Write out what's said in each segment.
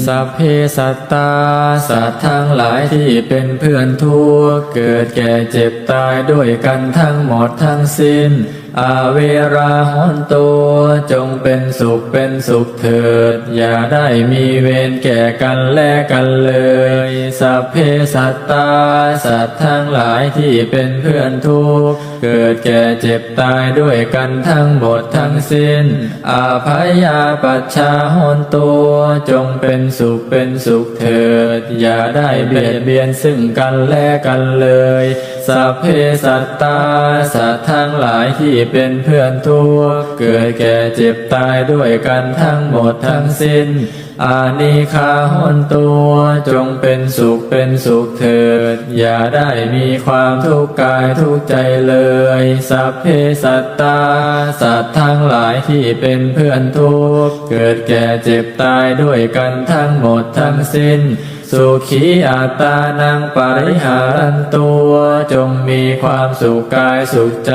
สัพเพสัตตาสัตว์ทั้งหลายที่เป็นเพื่อนทุกข์เกิดแก่เจ็บตายด้วยกันทั้งหมดทั้งสิ้นอาเวราหนตุจงเป็นสุขเถิดอย่าได้มีเวรแก่กันและกันเลยสัพเพสัตตาสัตว์ทั้งหลายที่เป็นเพื่อนทุกข์เกิดแก่เจ็บตายด้วยกันทั้งหมดทั้งสิ้นอาภัยาปัชชาหนตุจงเป็นสุขเถิดอย่าได้เบียดเบียนซึ่งกันและกันเลยสัพเพสัตตาสัตว์ทั้งหลายที่เป็นเพื่อนทุกข์เกิดแก่เจ็บตายด้วยกันทั้งหมดทั้งสิ้นอานิฆาหนตุจงเป็นสุขเถิดอย่าได้มีความทุกข์กายทุกข์ใจเลยสัพเพสัตตาสัตว์ทั้งหลายที่เป็นเพื่อนทุกข์เกิดแก่เจ็บตายด้วยกันทั้งหมดทั้งสิ้นสุขีอัตตานังปริหารันตัวจงมีความสุขกายสุขใจ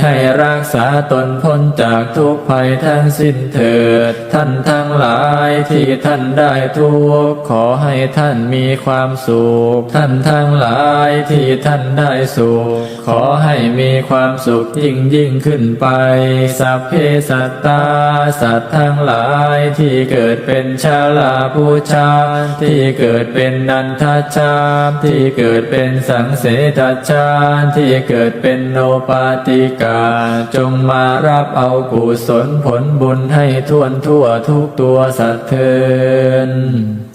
ให้รักษาตนพ้นจากทุกภัยทั้งสิ้นเถิดท่านทั้งหลายที่ท่านได้ทุกข์ขอให้ท่านมีความสุขท่านทั้งหลายที่ท่านได้สุขขอให้มีความสุขยิ่งขึ้นไปสัพเพสัตตาสัตว์ทั้งหลายที่เกิดเป็นชาลาภูชาที่เกิดเป็นนันทชาติที่เกิดเป็นสังเสทชาติที่เกิดเป็นโนปาติกาจงมารับเอากุศลผลบุญให้ทั่วทุกตัวสัตว์เถิด